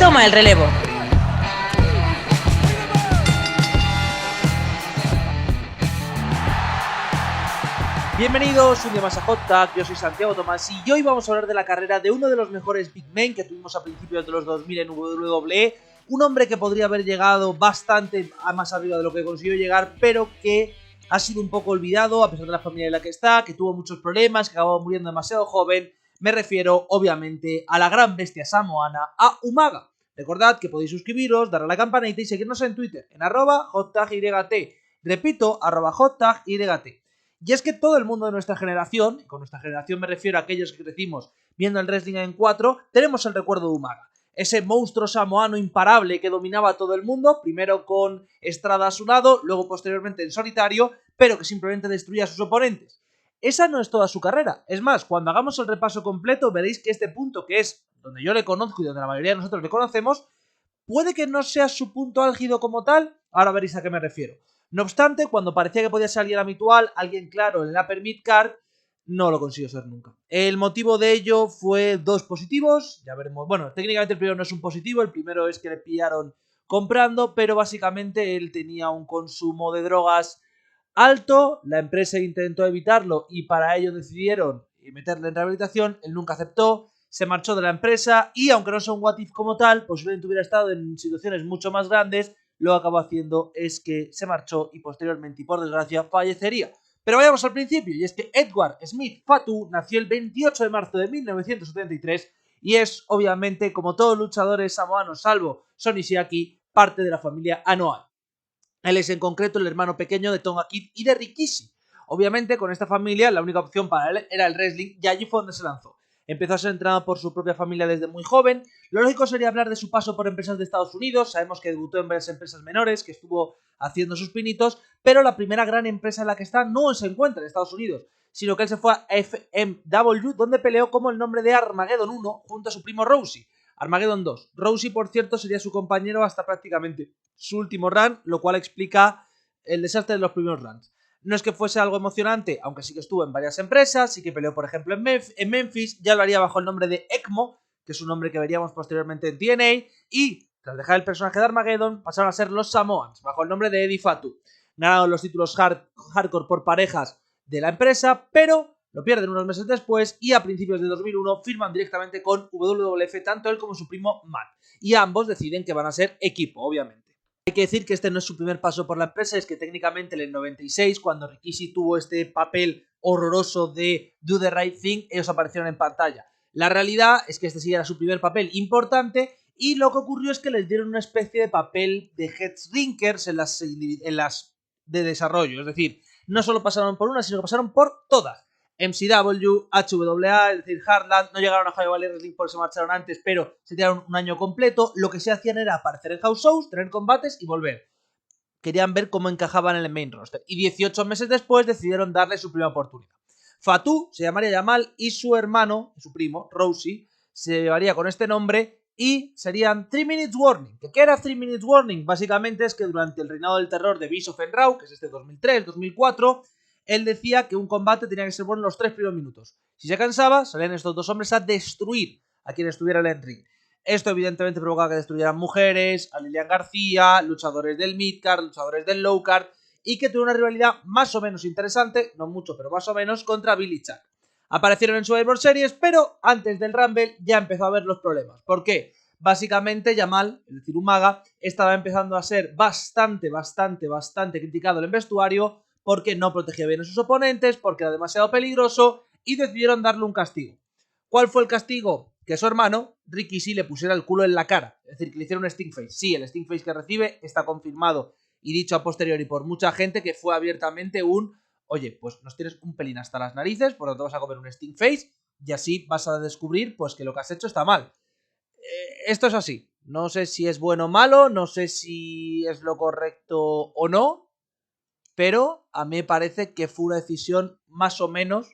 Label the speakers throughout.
Speaker 1: toma el relevo.
Speaker 2: Bienvenidos un día más a Hot Tag, yo soy Santiago Tomás y hoy vamos a hablar de la carrera de uno de los mejores big men que tuvimos a principios de los 2000 en WWE, un hombre que podría haber llegado bastante más arriba de lo que consiguió llegar, pero que ha sido un poco olvidado a pesar de la familia en la que está, que tuvo muchos problemas, que acabó muriendo demasiado joven. Me refiero obviamente a la gran bestia samoana, a Umaga. Recordad que podéis suscribiros, darle a la campanita y seguirnos en Twitter en @HotTagYT. Repito, @HotTagYT. Y es que todo el mundo de nuestra generación, y con nuestra generación me refiero a aquellos que crecimos viendo el wrestling en 4, tenemos el recuerdo de Umaga. Ese monstruo samoano imparable que dominaba a todo el mundo, primero con Estrada a su lado, luego posteriormente en solitario, pero que simplemente destruía a sus oponentes. Esa no es toda su carrera. Es más, cuando hagamos el repaso completo veréis que este punto, que es donde yo le conozco y donde la mayoría de nosotros le conocemos, puede que no sea su punto álgido como tal. Ahora veréis a qué me refiero. No obstante, cuando parecía que podía ser alguien habitual, alguien claro en la Upper Mid Card, no lo consiguió ser nunca. El motivo de ello fue dos positivos, ya veremos. Bueno, técnicamente el primero no es un positivo, el primero es que le pillaron comprando, pero básicamente él tenía un consumo de drogas alto, la empresa intentó evitarlo y para ello decidieron meterle en rehabilitación, él nunca aceptó, se marchó de la empresa y aunque no sea un what if como tal, posiblemente hubiera estado en situaciones mucho más grandes, lo que acabó haciendo es que se marchó y posteriormente, y por desgracia, fallecería. Pero vayamos al principio, y es que Edward Smith Fatu nació el 28 de marzo de 1973 y es, obviamente, como todos los luchadores samoanos, salvo Sonny Siaki, parte de la familia Anoa'i. Él es en concreto el hermano pequeño de Tonga Kid y de Rikishi. Obviamente, con esta familia, la única opción para él era el wrestling y allí fue donde se lanzó. Empezó a ser entrenado por su propia familia desde muy joven. Lo lógico sería hablar de su paso por empresas de Estados Unidos. Sabemos que debutó en varias empresas menores, que estuvo haciendo sus pinitos, pero la primera gran empresa en la que está no se encuentra en Estados Unidos, sino que él se fue a FMW, donde peleó como el nombre de Armageddon 1 junto a su primo Rousey. Armageddon 2. Rousey, por cierto, sería su compañero hasta prácticamente su último run, lo cual explica el desastre de los primeros runs. No es que fuese algo emocionante, aunque sí que estuvo en varias empresas, sí que peleó, por ejemplo, en Memphis, ya lo haría bajo el nombre de ECMO, que es un nombre que veríamos posteriormente en TNA, y tras dejar el personaje de Armageddon, pasaron a ser los Samoans, bajo el nombre de Eddie Fatu. Ganaron los títulos hardcore por parejas de la empresa, pero lo pierden unos meses después y a principios de 2001 firman directamente con WWF, tanto él como su primo Matt, y ambos deciden que van a ser equipo, obviamente. Hay que decir que este no es su primer paso por la empresa, es que técnicamente en el 96, cuando Rikishi tuvo este papel horroroso de Do the Right Thing, ellos aparecieron en pantalla. La realidad es que este sí era su primer papel importante y lo que ocurrió es que les dieron una especie de papel de headshrinkers en las de desarrollo, es decir, no solo pasaron por una, sino que pasaron por todas. MCW, HWA, es decir, Heartland, no llegaron a Ohio Valley Wrestling porque se marcharon antes, pero se tiraron un año completo. Lo que se hacían era aparecer en house shows, tener combates y volver. Querían ver cómo encajaban en el main roster. Y 18 meses después decidieron darle su primera oportunidad. Fatu se llamaría Jamal y su hermano, su primo, Rousey, se llevaría con este nombre y serían 3 Minutes Warning. ¿Qué era 3 Minutes Warning? Básicamente es que durante el reinado del terror de Bischoff en Raw, que es este 2003-2004, él decía que un combate tenía que ser bueno en los 3 primeros minutos. Si se cansaba, salían estos dos hombres a destruir a quien estuviera en el ring. Esto evidentemente provocaba que destruyeran mujeres, a Lilian García, luchadores del midcard, luchadores del lowcard, y que tuvo una rivalidad más o menos interesante, no mucho, pero más o menos, contra Billy Chuck. Aparecieron en Survivor Series, pero antes del Rumble ya empezó a haber los problemas. ¿Por qué? Básicamente Jamal, es decir, Umaga, estaba empezando a ser bastante criticado en el vestuario porque no protegía bien a sus oponentes, porque era demasiado peligroso y decidieron darle un castigo. ¿Cuál fue el castigo? Que su hermano, Rikishi, le pusiera el culo en la cara, es decir, que le hiciera un sting face. Sí, el sting face que recibe está confirmado y dicho a posteriori por mucha gente que fue abiertamente un oye, pues nos tienes un pelín hasta las narices, por lo tanto vas a comer un sting face y así vas a descubrir pues que lo que has hecho está mal. Esto es así. No sé si es bueno o malo, no sé si es lo correcto o no, pero a mí me parece que fue una decisión más o menos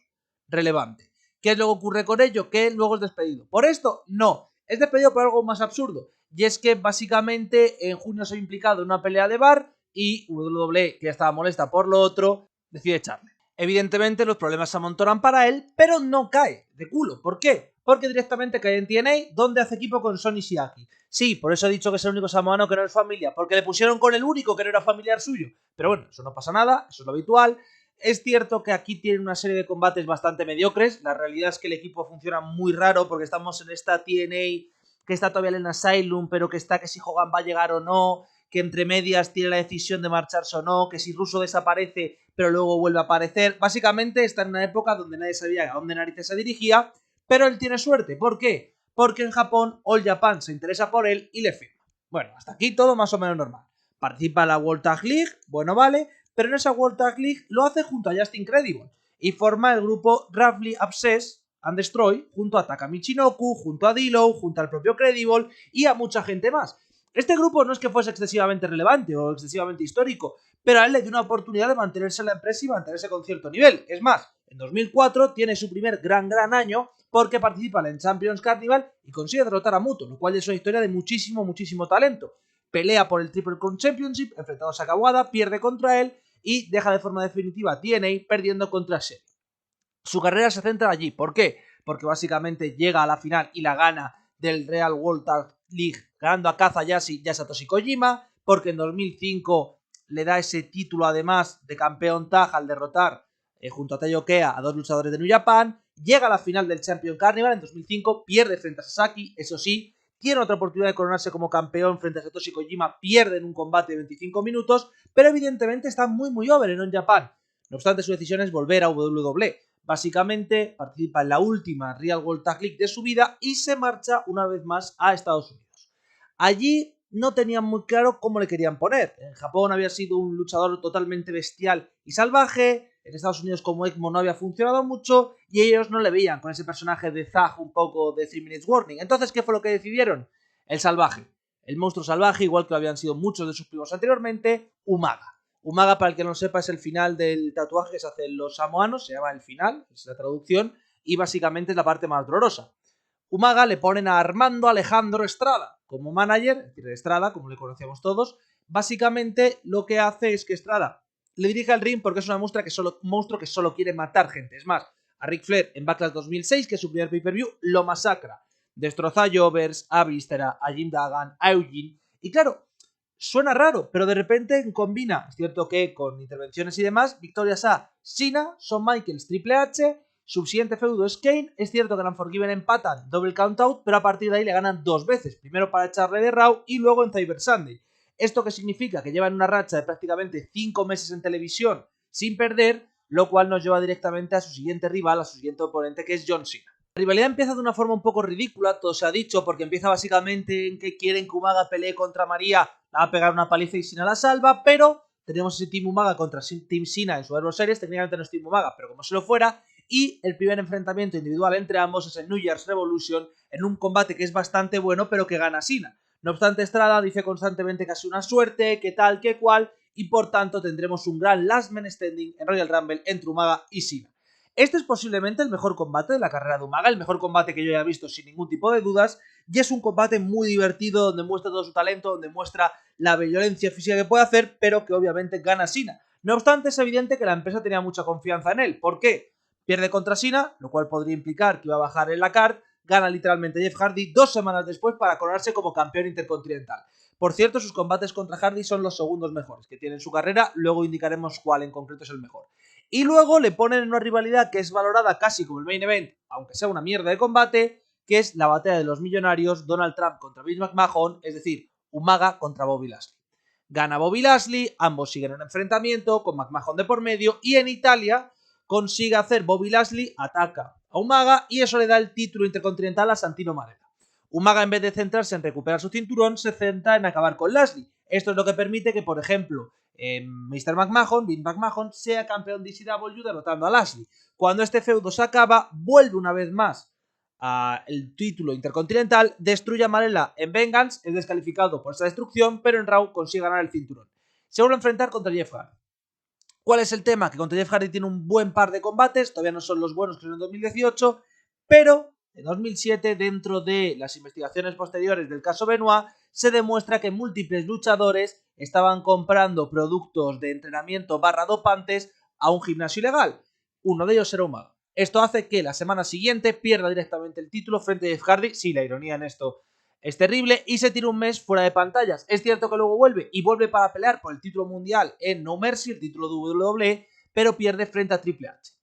Speaker 2: relevante. ¿Qué es lo que ocurre con ello? Que luego es despedido. ¿Por esto? No. Es despedido por algo más absurdo. Y es que básicamente en junio se ha implicado en una pelea de bar y WWE, que ya estaba molesta por lo otro, decide echarle. Evidentemente los problemas se amontonan para él, pero no cae de culo. ¿Por qué? porque directamente cae en TNA, donde hace equipo con Sonny Siaki. Sí, por eso he dicho que es el único samoano que no es familia, porque le pusieron con el único que no era familiar suyo. Pero bueno, eso no pasa nada, eso es lo habitual. Es cierto que aquí tiene una serie de combates bastante mediocres. La realidad es que el equipo funciona muy raro porque estamos en esta TNA que está todavía en Asylum, pero que está que si Hogan va a llegar o no, que entre medias tiene la decisión de marcharse o no, que si Russo desaparece pero luego vuelve a aparecer. Básicamente está en una época donde nadie sabía a dónde narices se dirigía, pero él tiene suerte. ¿Por qué? Porque en Japón All Japan se interesa por él y le firma. Bueno, hasta aquí todo más o menos normal. Participa en la World Tag League, bueno vale, pero en esa World Tag League lo hace junto a Just Incredible y forma el grupo Roughly Obsessed and Destroy junto a Taka Michinoku, junto a D-Lo, junto al propio Credible y a mucha gente más. Este grupo no es que fuese excesivamente relevante o excesivamente histórico, pero a él le dio una oportunidad de mantenerse en la empresa y mantenerse con cierto nivel. Es más, en 2004 tiene su primer gran año porque participa en Champions Carnival y consigue derrotar a Muto, lo cual es una historia de muchísimo talento. Pelea por el Triple Crown Championship, enfrentado a Sakawada, pierde contra él y deja de forma definitiva TNA perdiendo contra Sherry. Su carrera se centra allí. ¿Por qué? Porque básicamente llega a la final y la gana del Real World Tag League ganando a Kazuhashi y a Satoshi Kojima, porque en 2005 le da ese título además de campeón tag al derrotar junto a Taio Kea a dos luchadores de New Japan, llega a la final del Champion Carnival en 2005, pierde frente a Sasaki, eso sí, tiene otra oportunidad de coronarse como campeón frente a Satoshi Kojima, pierde en un combate de 25 minutos, pero evidentemente está muy over en New Japan. No obstante, su decisión es volver a WWE. Básicamente participa en la última Real World Tag League de su vida y se marcha una vez más a Estados Unidos. Allí no tenían muy claro cómo le querían poner. En Japón había sido un luchador totalmente bestial y salvaje, en Estados Unidos como ECMO no había funcionado mucho y ellos no le veían con ese personaje de Zag un poco de 3 Minutes Warning. Entonces, ¿qué fue lo que decidieron? El salvaje. El monstruo salvaje, igual que lo habían sido muchos de sus primos anteriormente, Umaga. Umaga, para el que no lo sepa, es el final del tatuaje que se hacen los samoanos, se llama el final, es la traducción, y básicamente es la parte más dolorosa. Umaga le ponen a Armando Alejandro Estrada como manager, es decir, Estrada, como le conocíamos todos. Básicamente lo que hace es que Estrada le dirige al ring porque es un monstruo que solo quiere matar gente. Es más, a Ric Flair en Backlash 2006, que es su primer pay-per-view, lo masacra. Destroza a Jovers, a Vístera, a Jim Duggan, a Eugene. Y claro, suena raro, pero de repente combina, es cierto que con intervenciones y demás, victorias a Cena, Shawn Michaels, Triple H, su siguiente feudo es Kane, es cierto que en Unforgiven empatan Double Countout, pero a partir de ahí le ganan dos veces, primero para echarle de Raw y luego en Cyber Sunday. ¿Esto qué significa? Que llevan una racha de prácticamente 5 meses en televisión sin perder, lo cual nos lleva directamente a su siguiente rival, a su siguiente oponente, que es John Cena. La rivalidad empieza de una forma un poco ridícula, todo se ha dicho, porque empieza básicamente en que quieren que Umaga pelee contra María, la va a pegar una paliza y Cena la salva, pero tenemos ese Team Umaga contra Team Cena en Survivor Series, técnicamente no es Team Umaga, pero como se lo fuera, y el primer enfrentamiento individual entre ambos es en New Year's Revolution, en un combate que es bastante bueno, pero que gana Cena. No obstante, Estrada dice constantemente que ha sido una suerte, que tal, que cual, y por tanto tendremos un gran Last Man Standing en Royal Rumble entre Umaga y Cena. Este es posiblemente el mejor combate de la carrera de Umaga, el mejor combate que yo haya visto sin ningún tipo de dudas, y es un combate muy divertido, donde muestra todo su talento, donde muestra la violencia física que puede hacer, pero que obviamente gana Cena. No obstante, es evidente que la empresa tenía mucha confianza en él. ¿Por qué? Pierde contra Cena, lo cual podría implicar que iba a bajar en la card, gana literalmente Jeff Hardy 2 semanas después para coronarse como campeón intercontinental. Por cierto, sus combates contra Hardy son los segundos mejores que tiene en su carrera, luego indicaremos cuál en concreto es el mejor. Y luego le ponen en una rivalidad que es valorada casi como el main event, aunque sea una mierda de combate, que es la batalla de los millonarios, Donald Trump contra Vince McMahon, es decir, Umaga contra Bobby Lashley. Gana Bobby Lashley, ambos siguen en enfrentamiento, con McMahon de por medio, y en Italia consigue hacer Bobby Lashley, ataca a Umaga, y eso le da el título intercontinental a Santino Marella. Umaga, en vez de centrarse en recuperar su cinturón, se centra en acabar con Lashley. Esto es lo que permite que, por ejemplo, Mr. McMahon, Vince McMahon, sea campeón de ECW derrotando a Lashley. Cuando este feudo se acaba, vuelve una vez más al título intercontinental, destruye a Marella en Vengeance, es descalificado por esa destrucción, pero en Raw consigue ganar el cinturón. Se vuelve a enfrentar contra Jeff Hardy. ¿Cuál es el tema? Que contra Jeff Hardy tiene un buen par de combates, todavía no son los buenos que son en 2018, pero en 2007, dentro de las investigaciones posteriores del caso Benoit, se demuestra que múltiples luchadores estaban comprando productos de entrenamiento / dopantes a un gimnasio ilegal. Uno de ellos era Umaga. Esto hace que la semana siguiente pierda directamente el título frente a Jeff Hardy. Sí, la ironía en esto es terrible. Y se tira un mes fuera de pantallas. Es cierto que luego vuelve para pelear por el título mundial en No Mercy, el título de WWE, pero pierde frente a Triple H.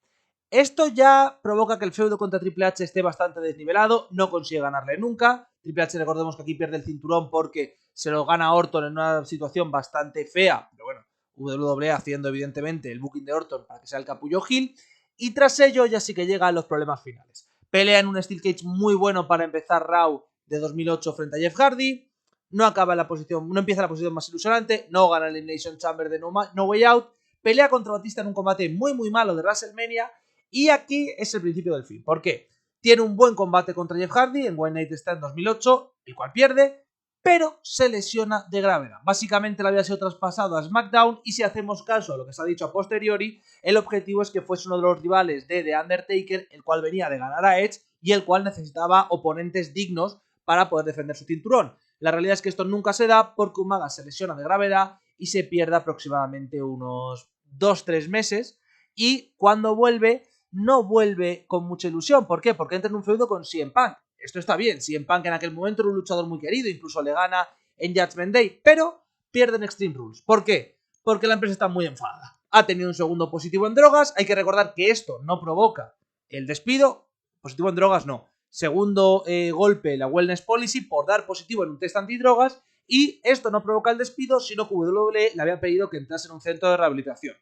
Speaker 2: Esto ya provoca que el feudo contra Triple H esté bastante desnivelado, no consigue ganarle nunca. Triple H, recordemos que aquí pierde el cinturón porque se lo gana Orton en una situación bastante fea, pero bueno, WWE haciendo evidentemente el booking de Orton para que sea el capullo heel. Y tras ello ya sí que llegan los problemas finales. Pelea en un Steel Cage muy bueno para empezar Raw de 2008 frente a Jeff Hardy. No acaba en la posición, no empieza en la posición más ilusionante, no gana el Elimination Chamber de No Way Out. Pelea contra Batista en un combate muy malo de WrestleMania. Y aquí es el principio del fin. ¿Por qué? Tiene un buen combate contra Jeff Hardy en One Night Stand 2008, el cual pierde, pero se lesiona de gravedad. Básicamente le había sido traspasado a SmackDown y si hacemos caso a lo que se ha dicho a posteriori, el objetivo es que fuese uno de los rivales de The Undertaker, el cual venía de ganar a Edge y el cual necesitaba oponentes dignos para poder defender su cinturón. La realidad es que esto nunca se da porque Umaga se lesiona de gravedad y se pierde aproximadamente unos 2-3 meses y cuando vuelve no vuelve con mucha ilusión. ¿Por qué? Porque entra en un feudo con CM Punk. Esto está bien. CM Punk en aquel momento era un luchador muy querido, incluso le gana en Judgment Day, pero pierde en Extreme Rules. ¿Por qué? Porque la empresa está muy enfadada. Ha tenido un segundo positivo en drogas. Hay que recordar que esto no provoca el despido. Positivo en drogas no. Segundo golpe, la Wellness Policy por dar positivo en un test antidrogas. Y esto no provoca el despido, sino que WWE le había pedido que entrase en un centro de rehabilitación.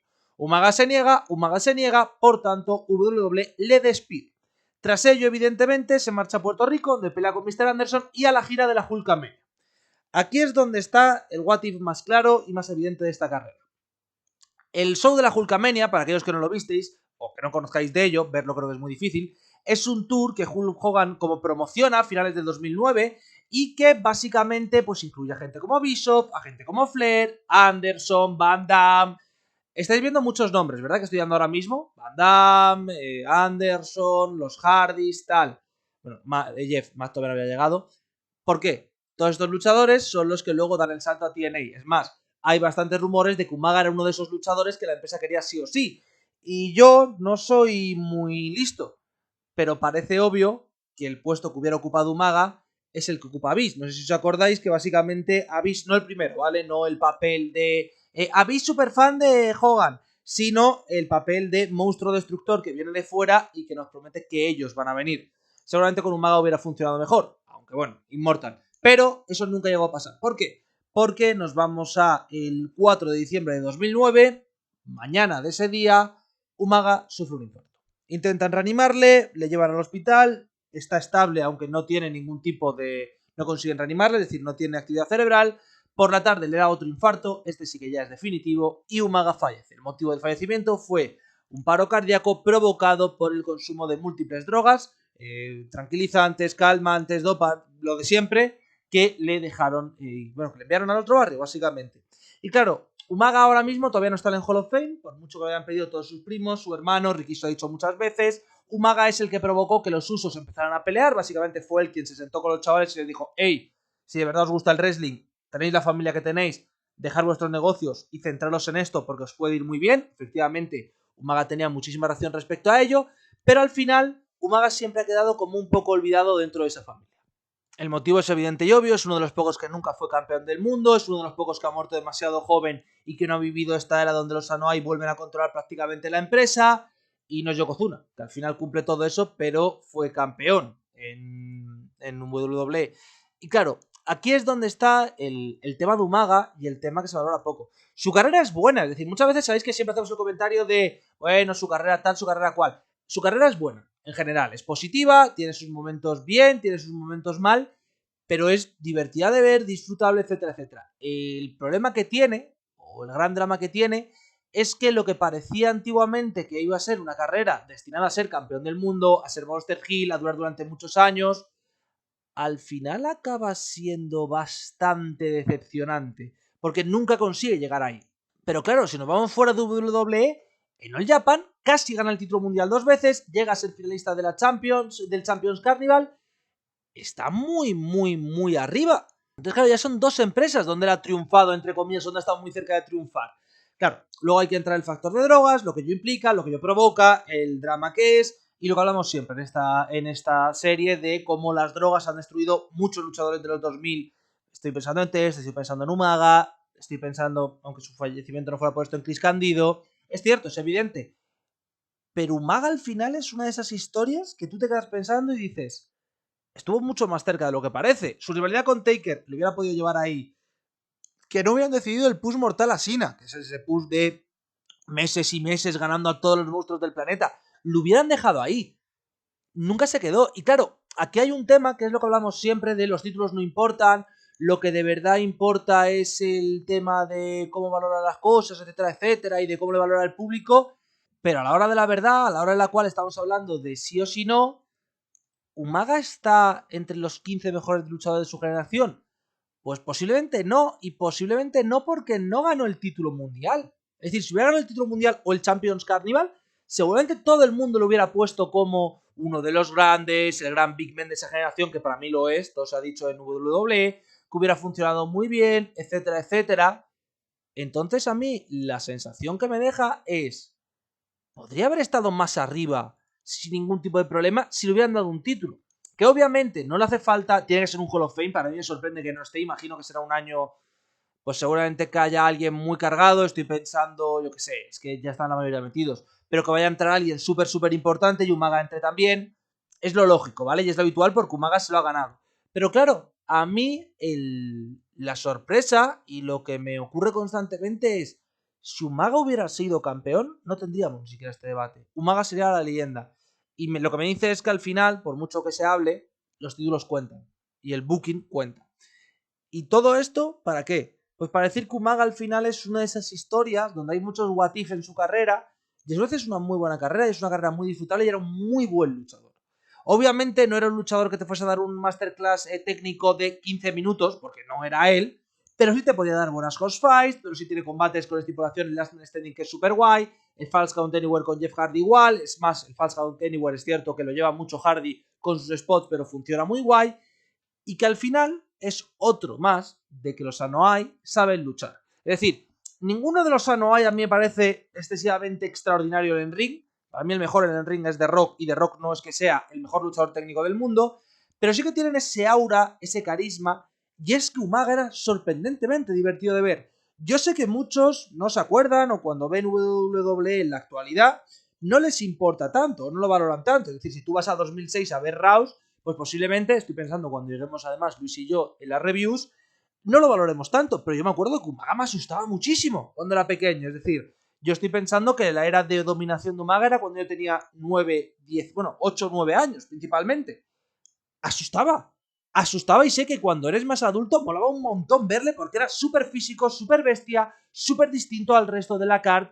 Speaker 2: Umaga se niega, por tanto, WWE le despide. Tras ello, evidentemente, se marcha a Puerto Rico, donde pelea con Mr. Anderson y a la gira de la Hulkamania. Aquí es donde está el what if más claro y más evidente de esta carrera. El show de la Hulkamania, para aquellos que no lo visteis, o que no conozcáis de ello, verlo creo que es muy difícil, es un tour que Hulk Hogan como promociona a finales del 2009 y que básicamente pues incluye a gente como Bishop, a gente como Flair, Anderson, Van Damme. Estáis viendo muchos nombres, ¿verdad? Que estoy dando ahora mismo. Van Damme, Anderson, los Hardys, tal. Bueno, Jeff, más todavía no había llegado. ¿Por qué? Todos estos luchadores son los que luego dan el salto a TNA. Es más, hay bastantes rumores de que Umaga era uno de esos luchadores que la empresa quería sí o sí. Y yo no soy muy listo, pero parece obvio que el puesto que hubiera ocupado Umaga es el que ocupa Abyss. No sé si os acordáis que básicamente Abyss, no el primero, ¿vale? No el papel de Abyss super fan de Hogan, sino el papel de monstruo destructor que viene de fuera y que nos promete que ellos van a venir. Seguramente con Umaga hubiera funcionado mejor, aunque bueno, Immortal. Pero eso nunca llegó a pasar. ¿Por qué? Porque nos vamos a el 4 de diciembre de 2009, mañana de ese día, Umaga sufre un infarto. Intentan reanimarle, le llevan al hospital, está estable aunque no tiene ningún tipo de... no consiguen reanimarle, es decir, no tiene actividad cerebral. Por la tarde le da otro infarto, este sí que ya es definitivo, y Umaga fallece. El motivo del fallecimiento fue un paro cardíaco provocado por el consumo de múltiples drogas, tranquilizantes, calmantes, dopa, lo de siempre, que le dejaron, bueno, que le enviaron al otro barrio, básicamente. Y claro, Umaga ahora mismo todavía no está en el Hall of Fame, por mucho que lo hayan pedido todos sus primos, su hermano, Ricky se lo ha dicho muchas veces. Umaga es el que provocó que los Usos empezaran a pelear, básicamente fue él quien se sentó con los chavales y les dijo, hey, si de verdad os gusta el wrestling, tenéis la familia que tenéis, dejar vuestros negocios y centraros en esto porque os puede ir muy bien. Efectivamente, Umaga tenía muchísima razón respecto a ello, pero al final Umaga siempre ha quedado como un poco olvidado dentro de esa familia. El motivo es evidente y obvio, es uno de los pocos que nunca fue campeón del mundo, es uno de los pocos que ha muerto demasiado joven y que no ha vivido esta era donde los Anoa'i vuelven a controlar prácticamente la empresa, y no es Yokozuna, que al final cumple todo eso, pero fue campeón en WWE. Y claro, aquí es donde está el tema de Umaga y el tema que se valora poco. Su carrera es buena, es decir, muchas veces sabéis que siempre hacemos el comentario de, bueno, su carrera tal, su carrera cual. Su carrera es buena, en general, es positiva, tiene sus momentos bien, tiene sus momentos mal, pero es divertida de ver, disfrutable, etcétera, etcétera. El problema que tiene, o el gran drama que tiene, es que lo que parecía antiguamente que iba a ser una carrera destinada a ser campeón del mundo, a ser Monster Hill, a durar durante muchos años, al final acaba siendo bastante decepcionante, porque nunca consigue llegar ahí. Pero claro, si nos vamos fuera de WWE, en All Japan casi gana el título mundial 2 veces, llega a ser finalista de la del Champions Carnival, está muy arriba. Entonces claro, ya son dos empresas donde él ha triunfado, entre comillas, donde ha estado muy cerca de triunfar. Claro, luego hay que entrar el factor de drogas, lo que ello implica, lo que ello provoca, el drama que es, y lo que hablamos siempre en esta serie de cómo las drogas han destruido muchos luchadores de los 2000. Estoy pensando en Test, estoy pensando en Umaga, estoy pensando, aunque su fallecimiento no fuera puesto, en Chris Candido. Es cierto, es evidente. Pero Umaga al final es una de esas historias que tú te quedas pensando y dices, estuvo mucho más cerca de lo que parece. Su rivalidad con Taker le hubiera podido llevar ahí. Que no hubieran decidido el push mortal a Cena, que es ese push de meses y meses ganando a todos los monstruos del planeta. Lo hubieran dejado ahí. Nunca se quedó. Y claro, aquí hay un tema que es lo que hablamos siempre de los títulos no importan, lo que de verdad importa es el tema de cómo valorar las cosas, etcétera, etcétera, y de cómo le valora el público, pero a la hora de la verdad, a la hora en la cual estamos hablando de sí o sí no, ¿Umaga está entre los 15 mejores luchadores de su generación? Pues posiblemente no, y posiblemente no porque no ganó el título mundial. Es decir, si hubiera ganado el título mundial o el Champions Carnival, seguramente todo el mundo lo hubiera puesto como uno de los grandes, el gran Big Man de esa generación, que para mí lo es, todo se ha dicho en WWE, que hubiera funcionado muy bien, etcétera, etcétera. Entonces a mí la sensación que me deja es, podría haber estado más arriba sin ningún tipo de problema si le hubieran dado un título. Que obviamente no le hace falta, tiene que ser un Hall of Fame, para mí me sorprende que no esté, imagino que será un año, pues seguramente que haya alguien muy cargado, estoy pensando, yo qué sé, es que ya están la mayoría metidos, pero que vaya a entrar alguien súper importante y Umaga entre también, es lo lógico, ¿vale? Y es lo habitual porque Umaga se lo ha ganado. Pero claro, a mí la sorpresa y lo que me ocurre constantemente es, si Umaga hubiera sido campeón, no tendríamos ni siquiera este debate. Umaga sería la leyenda. Y lo que me dice es que al final, por mucho que se hable, los títulos cuentan. Y el booking cuenta. ¿Y todo esto para qué? Pues para decir que Umaga al final es una de esas historias donde hay muchos what if en su carrera. Y a su vez es una muy buena carrera, y es una carrera muy disfrutable y era un muy buen luchador. Obviamente no era un luchador que te fuese a dar un masterclass técnico de 15 minutos, porque no era él, pero sí te podía dar buenas host fights, pero sí tiene combates con estipulación en Last Man Standing que es super guay, el False Count Anywhere con Jeff Hardy igual, es más, el False Count Anywhere es cierto que lo lleva mucho Hardy con sus spots, pero funciona muy guay, y que al final es otro más de que los Anoa'i saben luchar. Es decir, ninguno de los Anoa'i a mí me parece excesivamente extraordinario en el ring. Para mí el mejor en el ring es The Rock, y The Rock no es que sea el mejor luchador técnico del mundo, pero sí que tienen ese aura, ese carisma, y es que Umaga era sorprendentemente divertido de ver. Yo sé que muchos no se acuerdan, o cuando ven WWE en la actualidad, no les importa tanto, no lo valoran tanto. Es decir, si tú vas a 2006 a ver Raws, pues posiblemente, estoy pensando cuando lleguemos además Luis y yo en las reviews, no lo valoremos tanto, pero yo me acuerdo que Umaga me asustaba muchísimo cuando era pequeño. Es decir, yo estoy pensando que la era de dominación de Umaga era cuando yo tenía 9, 10, bueno, 8 o 9 años principalmente. Asustaba, y sé que cuando eres más adulto molaba un montón verle porque era súper físico, súper bestia, súper distinto al resto de la card.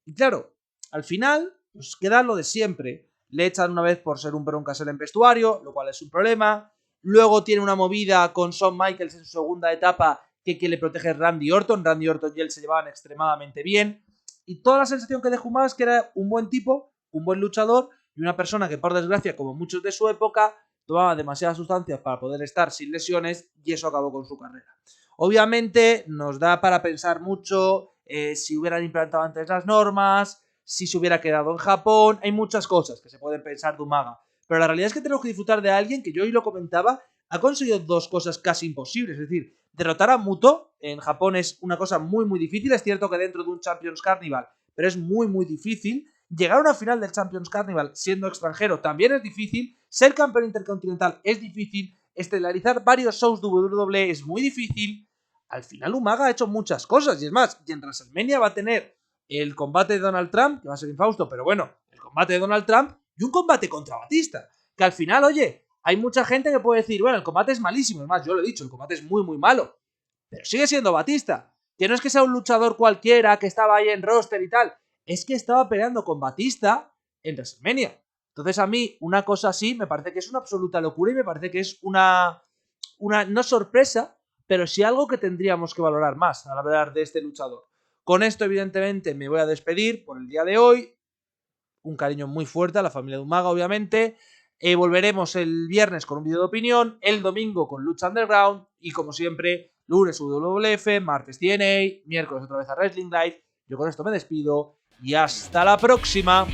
Speaker 2: Y claro, al final, pues queda lo de siempre. Le echan una vez por ser un broncas en el vestuario, lo cual es un problema. Luego tiene una movida con Shawn Michaels en su segunda etapa que le protege Randy Orton. Randy Orton y él se llevaban extremadamente bien. Y toda la sensación que dejó más es que era un buen tipo, un buen luchador y una persona que, por desgracia, como muchos de su época, tomaba demasiadas sustancias para poder estar sin lesiones y eso acabó con su carrera. Obviamente nos da para pensar mucho si hubieran implantado antes las normas, si se hubiera quedado en Japón, hay muchas cosas que se pueden pensar de Umaga, pero la realidad es que tenemos que disfrutar de alguien que yo hoy lo comentaba, ha conseguido dos cosas casi imposibles, es decir, derrotar a Muto en Japón es una cosa muy difícil, es cierto que dentro de un Champions Carnival, pero es muy difícil. Llegar a una final del Champions Carnival siendo extranjero también es difícil. Ser campeón intercontinental es difícil. Estelarizar varios shows de WWE es muy difícil. Al final Umaga ha hecho muchas cosas. Y es más, y en WrestleMania va a tener el combate de Donald Trump, que va a ser infausto, pero bueno, el combate de Donald Trump y un combate contra Batista. Que al final, oye, hay mucha gente que puede decir, bueno, el combate es malísimo. Es más, yo lo he dicho, el combate es muy malo. Pero sigue siendo Batista. Que no es que sea un luchador cualquiera que estaba ahí en roster y tal. Es que estaba peleando con Batista en WrestleMania. Entonces a mí una cosa así me parece que es una absoluta locura y me parece que es una no sorpresa, pero sí algo que tendríamos que valorar más al hablar de este luchador. Con esto evidentemente me voy a despedir por el día de hoy. Un cariño muy fuerte a la familia de Umaga, obviamente. Volveremos el viernes con un vídeo de opinión, el domingo con Lucha Underground y como siempre, lunes WWF, martes TNA, miércoles otra vez a Wrestling Live. Yo con esto me despido y hasta la próxima.